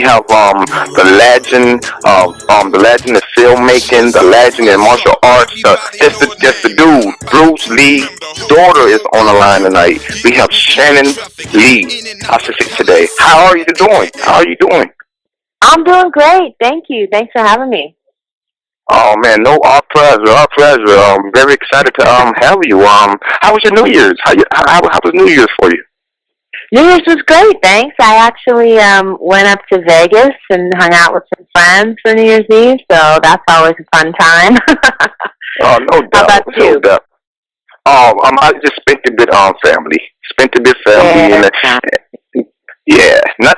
have the legend of filmmaking, the legend in martial arts, just the dude, Bruce Lee's daughter is on the line tonight. We have Shannon Lee. I should say today. How are you doing? How are you doing? I'm doing great. Thank you. Thanks for having me. Oh man, no, our pleasure, our pleasure. Very excited to have you. How was your New Year's? How was New Year's for you? New Year's was great, thanks. I actually went up to Vegas and hung out with some friends for New Year's Eve, so that's always a fun time. Oh, no How doubt, about no you? doubt. I just spent a bit on family. Spent a bit family, and Yeah. yeah,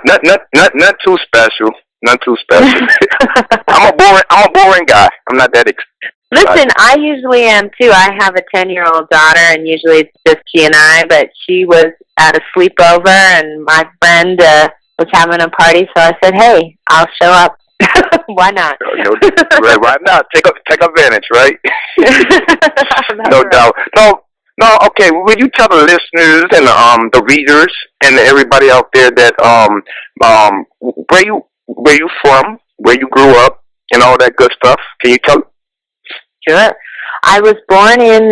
not too special. Not too special. I'm a boring guy. I'm not that Listen, excited. I usually am too. I have a 10-year-old daughter, and usually it's just she and I, but she was at a sleepover, and my friend was having a party, so I said, hey, I'll show up. Why not? Right now, take advantage, right? That's No right. doubt. No, no. Okay, would you tell the listeners and the readers and everybody out there that where you from, where you grew up, and all that good stuff? Can you tell? Sure. I was born in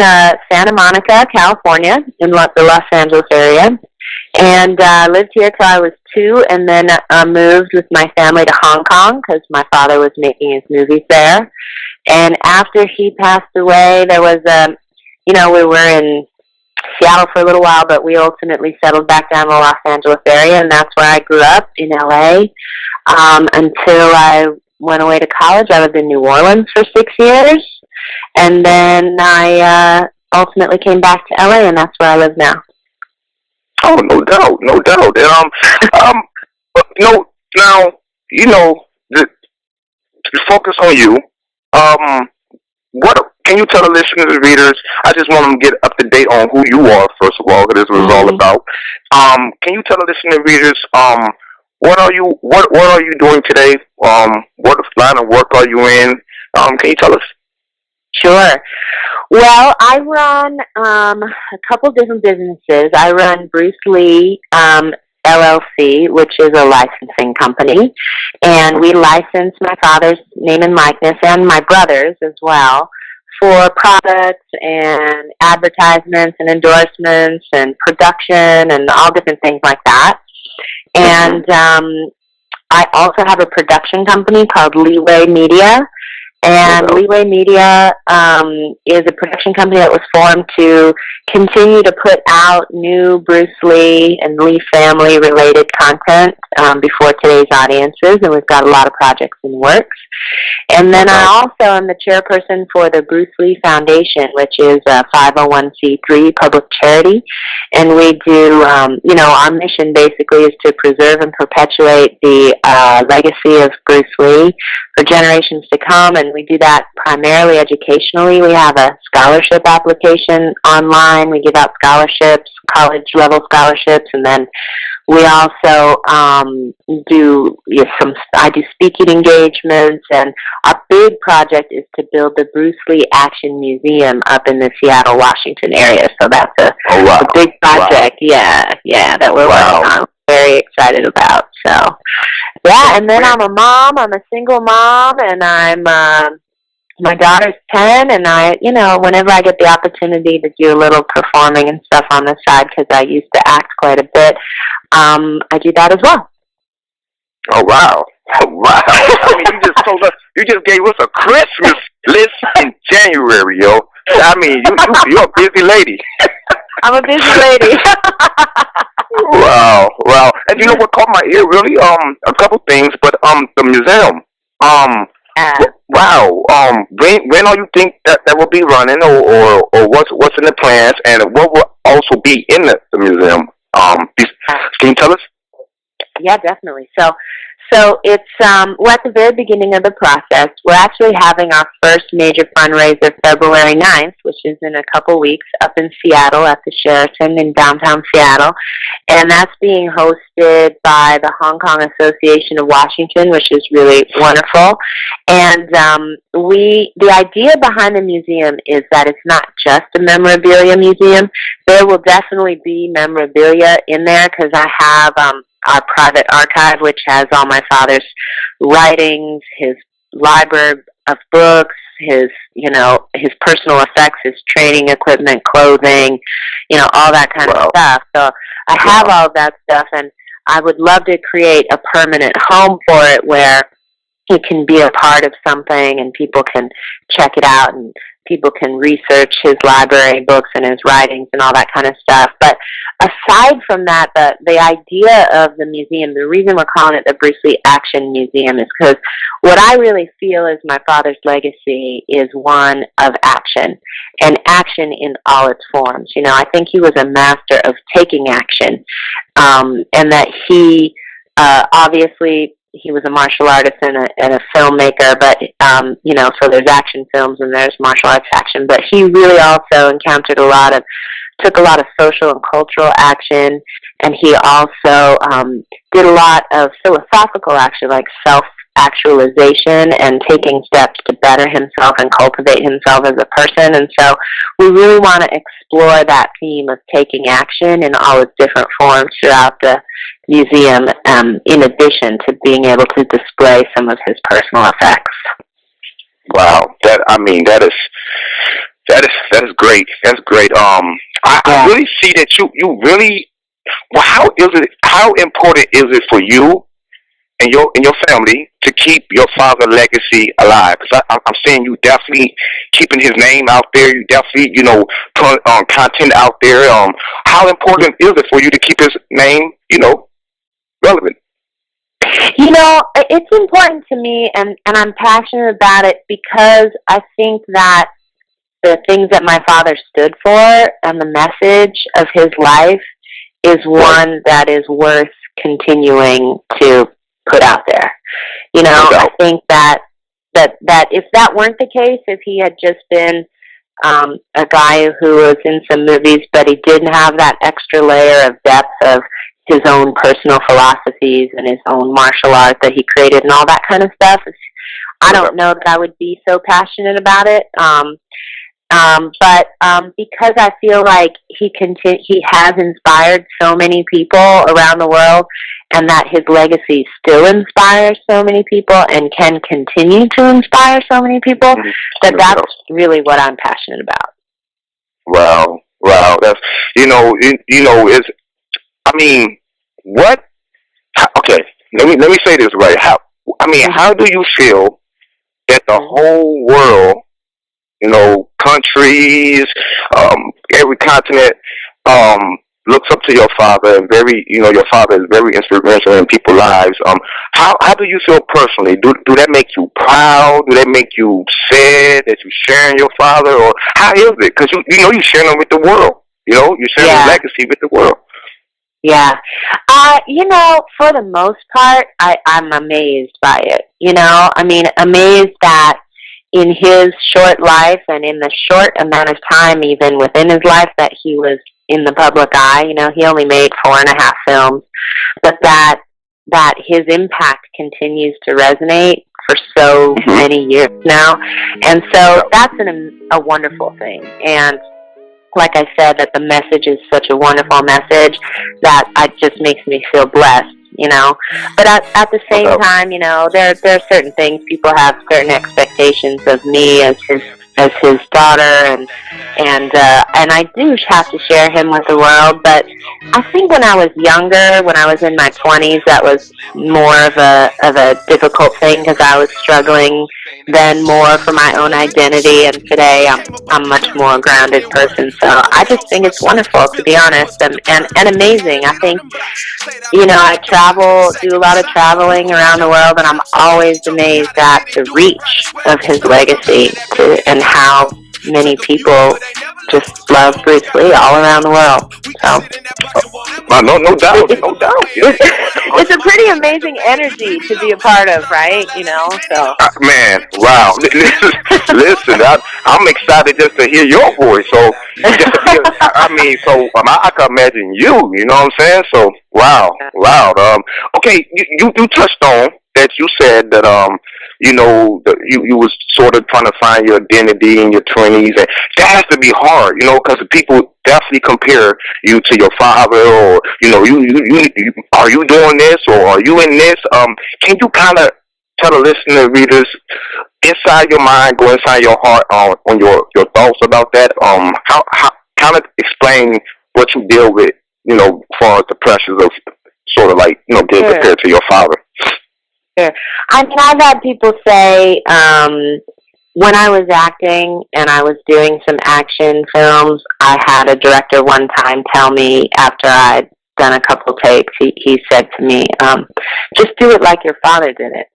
Santa Monica, California, in the Los Angeles area, and lived here till I was 2, and then moved with my family to Hong Kong because my father was making his movies there. And after he passed away, there was we were in Seattle for a little while, but we ultimately settled back down in the Los Angeles area, and that's where I grew up in LA until I went away to college. I lived in New Orleans for 6 years, and then I ultimately came back to LA, and that's where I live now. Oh, no doubt, no doubt. And no, now the, to focus on you. Um, what can you tell the listeners and readers? I just want them to get up to date on who you are first of all. What this was all Mm-hmm. about. Can you tell the listeners and readers what are you doing today? What line of work are you in? Can you tell us? Sure. Well, I run a couple different businesses. I run Bruce Lee LLC, which is a licensing company, and we license my father's name and likeness and my brother's as well for products and advertisements and endorsements and production and all different things like that. And I also have a production company called Leeway Media, No and doubt. Leeway Media is a production company that was formed to continue to put out new Bruce Lee and Lee family related content before today's audiences, and we've got a lot of projects in the works. And No then I doubt. also am the chairperson for the Bruce Lee Foundation, which is a 501c3 public charity. And we do, our mission basically is to preserve and perpetuate the legacy of Bruce Lee for generations to come. And we do that primarily educationally. We have a scholarship application online. We give out scholarships, college level scholarships, and then we also I do speaking engagements, and our big project is to build the Bruce Lee Action Museum up in the Seattle, Washington area. So that's Oh wow. a big Wow. project, yeah, that we're working Wow. on. Very excited about. So, yeah, and then Where? I'm a mom. I'm a single mom, and my daughter's 10, and whenever I get the opportunity to do a little performing and stuff on the side, because I used to act quite a bit, I do that as well. Oh wow. Oh, wow. I mean, you just gave us a Christmas list in January, yo. I mean, you're a busy lady. I'm a busy lady. Wow, wow. And you know what caught my ear really? A couple things, but the museum. Um, Yeah. wow. When are you think that will be running, or what's in the plans, and what will also be in the museum? Can you tell us? Yeah, definitely. So it's we're at the very beginning of the process. We're actually having our first major fundraiser February 9th, which is in a couple weeks, up in Seattle at the Sheraton in downtown Seattle. And that's being hosted by the Hong Kong Association of Washington, which is really wonderful. And the idea behind the museum is that it's not just a memorabilia museum. There will definitely be memorabilia in there because I have our private archive, which has all my father's writings, his library of books, his personal effects, his training equipment, clothing, all that kind of stuff. So I have all of that stuff, and I would love to create a permanent home for it where it can be a part of something and people can check it out and people can research his library books and his writings and all that kind of stuff. But aside from that, the idea of the museum, the reason we're calling it the Bruce Lee Action Museum is because what I really feel is my father's legacy is one of action, and action in all its forms. I think he was a master of taking action, and that he obviously he was a martial artist and a filmmaker, but so there's action films and there's martial arts action, but he really also took a lot of social and cultural action, and he also did a lot of philosophical action, like self-actualization and taking steps to better himself and cultivate himself as a person. And so we really want to explore that theme of taking action in all its different forms throughout the museum, in addition to being able to display some of his personal effects. Wow, that is great. That's great. I really see that you really. Well, how important is it for you and your family to keep your father's legacy alive? Because I'm saying you definitely keeping his name out there. You definitely put content out there. How important is it for you to keep his name relevant? It's important to me, and I'm passionate about it because I think that the things that my father stood for and the message of his life is one that is worth continuing to put out there. I think that if that weren't the case, if he had just been a guy who was in some movies, but he didn't have that extra layer of depth of his own personal philosophies and his own martial art that he created and all that kind of stuff, I don't know that I would be so passionate about it. But because I feel like he has inspired so many people around the world, and that his legacy still inspires so many people and can continue to inspire so many people, that's really what I'm passionate about. Wow, that's it's. I mean, what? Okay, let me say this right. How do you feel that the whole world, countries, every continent, looks up to your father and your father is very inspirational in people's lives. How do you feel personally? Do that make you proud? Do that make you sad that you're sharing your father, or how is it? Because you're sharing them with the world. You're sharing his legacy with the world. Yeah. For the most part, I'm amazed by it. Amazed that in his short life and in the short amount of time, even within his life, that he was in the public eye. He only made 4.5 films, but that his impact continues to resonate for so many years now. And so that's a wonderful thing. And like I said, that the message is such a wonderful message that it just makes me feel blessed, But at the same time, there are certain things, people have certain expectations of me as his daughter, and I do have to share him with the world. But I think when I was younger, when I was in my 20s, that was more of a difficult thing because I was struggling then more for my own identity, and today I'm a much more grounded person. So I just think it's wonderful, to be honest, and amazing. I think, I do a lot of traveling around the world, and I'm always amazed at the reach of his legacy and how many people just love Bruce Lee all around the world. So, no doubt. It's a pretty amazing energy to be a part of, right? So. Man, wow. Listen, I'm excited just to hear your voice. So, I can imagine you. You know what I'm saying? So, wow. Okay, you touched on that. You said that you was sort of trying to find your identity in your 20s, and that has to be hard, because people definitely compare you to your father, or you are you doing this, or are you in this? Can you kind of tell the listener, readers, inside your mind, go inside your heart, on your thoughts about that? How kind of explain what you deal with, as far as the pressures of sort of like, being Sure. compared to your father. Sure. I mean, I've had people say, when I was acting and I was doing some action films, I had a director one time tell me, after I'd done a couple takes, he said to me, just do it like your father did it.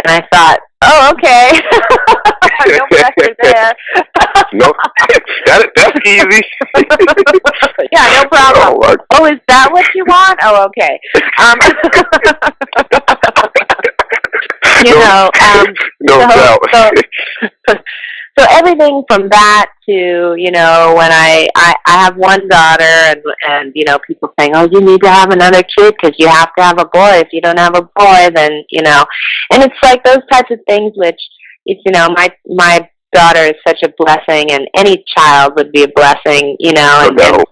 And I thought, oh, okay. No pressure there. No, that's easy. Yeah, no problem. Oh, is that what you want? Oh, okay. No doubt. So everything from that to, when I have one daughter, and people saying, oh, you need to have another kid because you have to have a boy. If you don't have a boy, then, and it's like those types of things, which, my daughter is such a blessing, and any child would be a blessing, No doubt.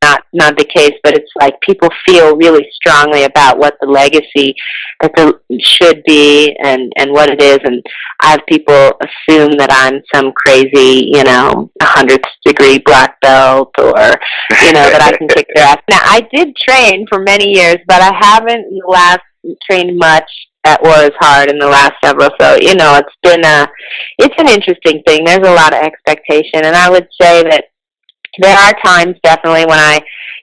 That's not the case, but it's like people feel really strongly about what the legacy that should be, and what it is, and I have people assume that I'm some crazy, 100th degree black belt, or, that I can kick their ass. Now, I did train for many years, but I haven't trained much or as hard in the last several, so, it's an interesting thing. There's a lot of expectation, and I would say that there are times definitely when I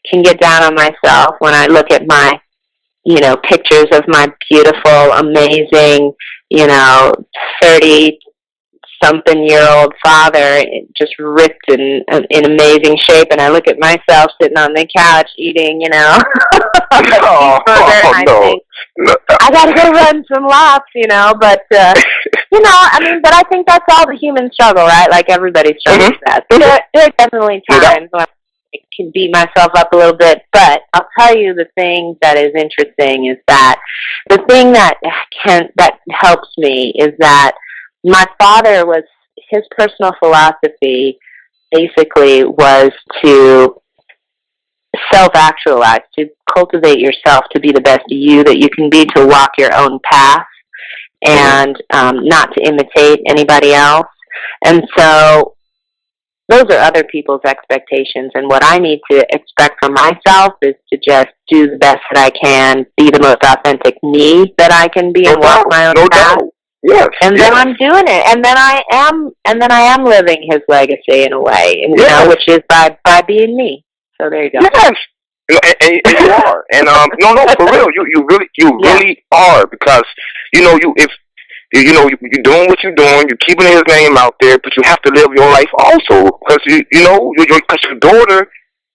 can get down on myself, when I look at my, pictures of my beautiful, amazing, 30-something-year-old father, just ripped in amazing shape, and I look at myself sitting on the couch eating, burger, and I think, I gotta go run some laps, but, but I think that's all the human struggle, right? Like, everybody struggles with that. There are definitely times when I can beat myself up a little bit, but I'll tell you the thing that is interesting is that the thing that helps me is that my father his personal philosophy basically was to self-actualize, to cultivate yourself to be the best you that you can be, to walk your own path, and not to imitate anybody else. And so those are other people's expectations, and what I need to expect from myself is to just do the best that I can, be the most authentic me that I can be, and walk my own path. Yes. And then I'm doing it, and then I am living his legacy in a way, which is by being me. So there you go. Yes, and you are, and no, for real, you really are, because if you're doing what you're doing, you're keeping his name out there, but you have to live your life also, because because your daughter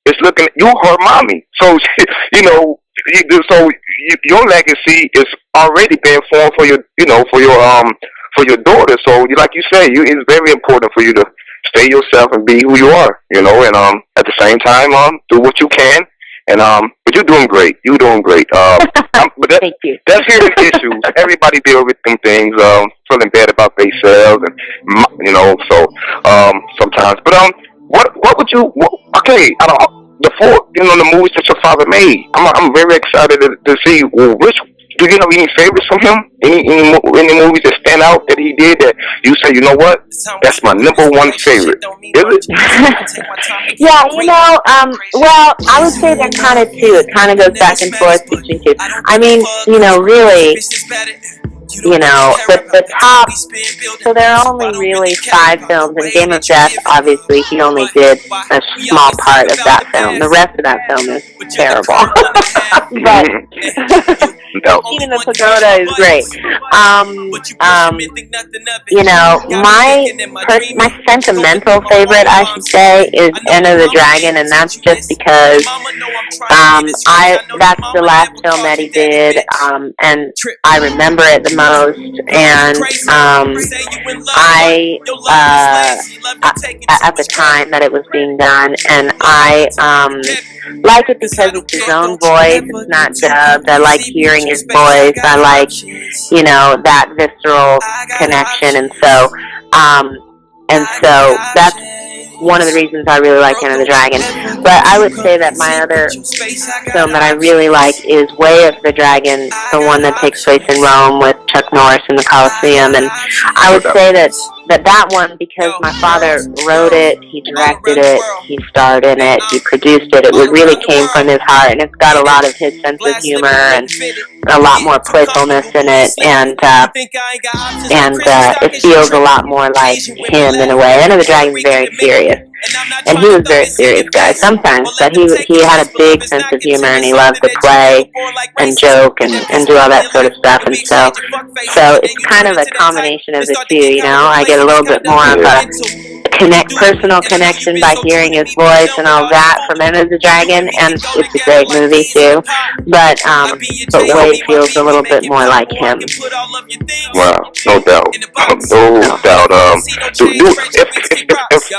is looking at you, her mommy. So your legacy is already being formed for your daughter. So like you say, it's very important for you to stay yourself and be who you are, and at the same time, do what you can, and but you're doing great. You're doing great. But Thank you. That's human issues. Everybody deal with them things, feeling bad about themselves, and so sometimes. But what would you? Okay, I don't. The the movies that your father made, I'm very excited to see which. Do you have any favorites from him? Any movies that stand out that he did that you say, you know what? That's my number one favorite. Is it? Yeah, well, I would say they're kind of two. It kind of goes back and forth between two. I mean, really, the top, so there are only really 5 films, and Game of Death, obviously, he only did a small part of that film. The rest of that film is terrible. But even the Pagoda is great. My sentimental favorite, I should say, is Enter the Dragon, and that's just because that's the last film that he did, and I remember it the most, and I at the time that it was being done, and I like it because it's his own voice. It's not dubbed. I like hearing his voice. I like, that visceral connection. And so that's one of the reasons I really like Enter the Dragon. But I would say that my other film that I really like is Way of the Dragon, the one that takes place in Rome with Chuck Norris in the Coliseum. And I would say that one, because my father wrote it, he directed it, he starred in it, he produced it, it really came from his heart, and it's got a lot of his sense of humor and a lot more playfulness in it, and it feels a lot more like him in a way. Enter the Dragon's very serious, and he was a very serious guy sometimes, but he had a big sense of humor, and he loved to play and joke and do all that sort of stuff. And so it's kind of a combination of the two. I get a little bit more of a personal connection by hearing his voice and all that from Enter the Dragon, and it's a great movie too. But Wade feels a little bit more like him. Wow, no doubt, no doubt.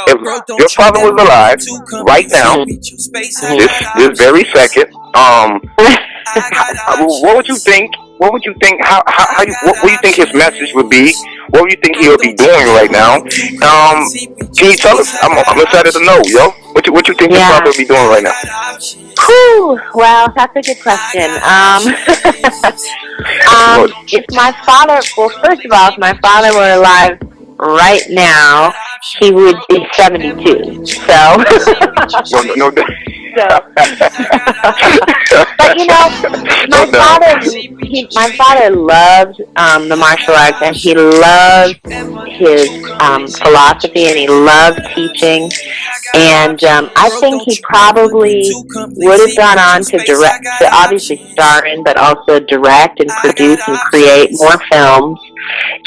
If your father was alive right now, this very second, what would you think? What would you think? What would you think his message would be? What would you think he would be doing right now? Can you tell us? I'm excited to know, yo. What you think his father would be doing right now? Whew, well, that's a good question. If my father, first of all, if my father were alive right now, he would be 72. So. No. But my father loved the martial arts, and he loved his philosophy, and he loved teaching. And I think he probably would have gone on to obviously star in, but also direct and produce and create more films.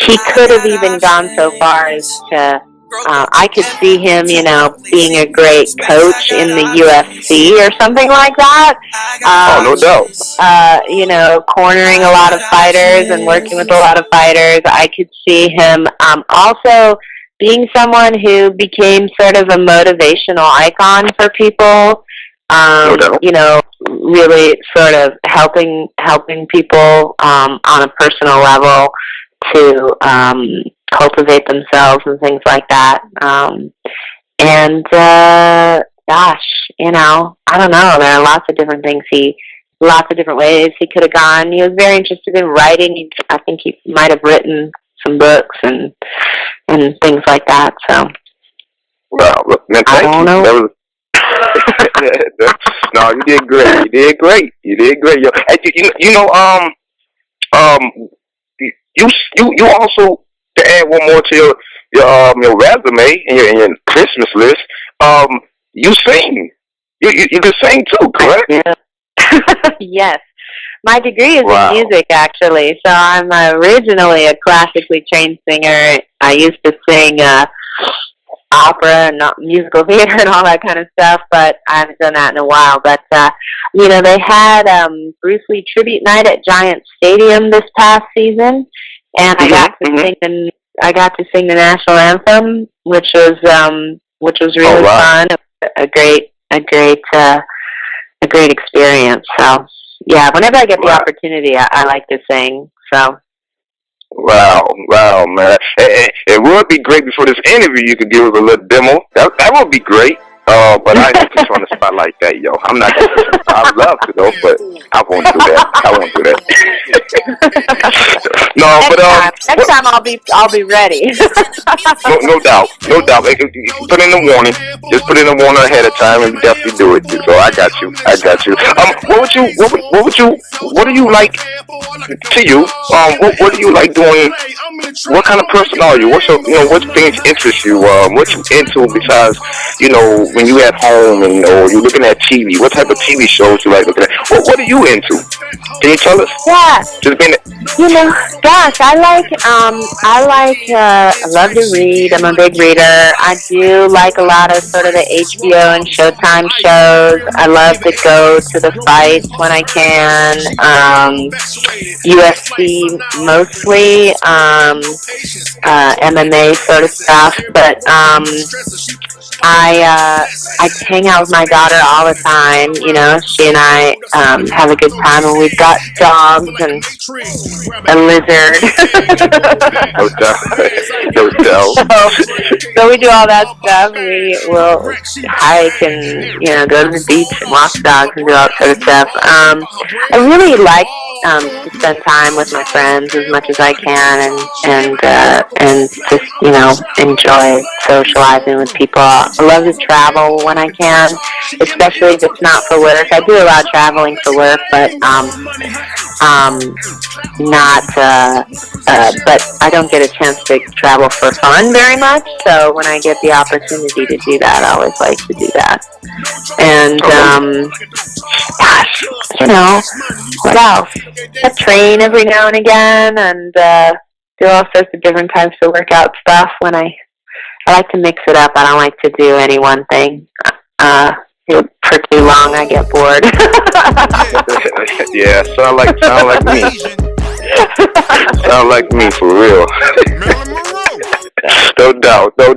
He could have even gone so far as to. I could see him, being a great coach in the UFC or something like that. No doubt. Cornering a lot of fighters and working with a lot of fighters. I could see him also being someone who became sort of a motivational icon for people. No doubt. Really sort of helping people on a personal level to cultivate themselves and things like that. Gosh, I don't know. There are lots of different things lots of different ways he could have gone. He was very interested in writing. I think he might have written some books and things like that. So. Well, man, thank you. Know. No, you did great. You did great. Yo, you also, to add one more to your resume and your Christmas list, you sing. You can sing too, correct? Yeah. Yes. My degree is in music, actually. So I'm originally a classically trained singer. I used to sing opera and not musical theater and all that kind of stuff, but I haven't done that in a while. But they had Bruce Lee tribute night at Giant Stadium this past season, and I got to sing the national anthem, which was really fun. A great experience. So yeah, whenever I get the opportunity, I like to sing. So. Wow, man. It would be great before this interview you could give us a little demo. That would be great. But I ain't just on the spot like that, yo. I'm not gonna I'd love to though, but I won't do that. No, next time I'll be ready. no doubt. Put in the warning. Just put in the warning ahead of time and definitely do it. So I got you. What do you like to you? What do you like doing? What kind of person are you? What things interest you? What you into besides, when you at home and or you're looking at TV? What type of TV shows you like looking at? What are you into? Can you tell us? Yeah. Just being gosh, I love to read. I'm a big reader. I do like a lot of sort of the HBO and Showtime shows. I love to go to the fights when I can. UFC mostly, MMA sort of stuff, but I hang out with my daughter all the time. You know, she and I have a good time, and we've got dogs and a lizard. No doubt. No doubt. So we do all that stuff. We will hike and go to the beach and walk dogs and do all that sort of stuff. I really like to spend time with my friends as much as I can, and just enjoy socializing with people. I love to travel when I can, especially if it's not for work. I do a lot of traveling for work, but not. But I don't get a chance to travel for fun very much. So when I get the opportunity to do that, I always like to do that. And gosh, what else? I train every now and again, and do all sorts of different types of workout stuff. When I like to mix it up. I don't like to do any one thing. For too long, I get bored. Yeah, sound like me. Sound like me for real. No doubt, no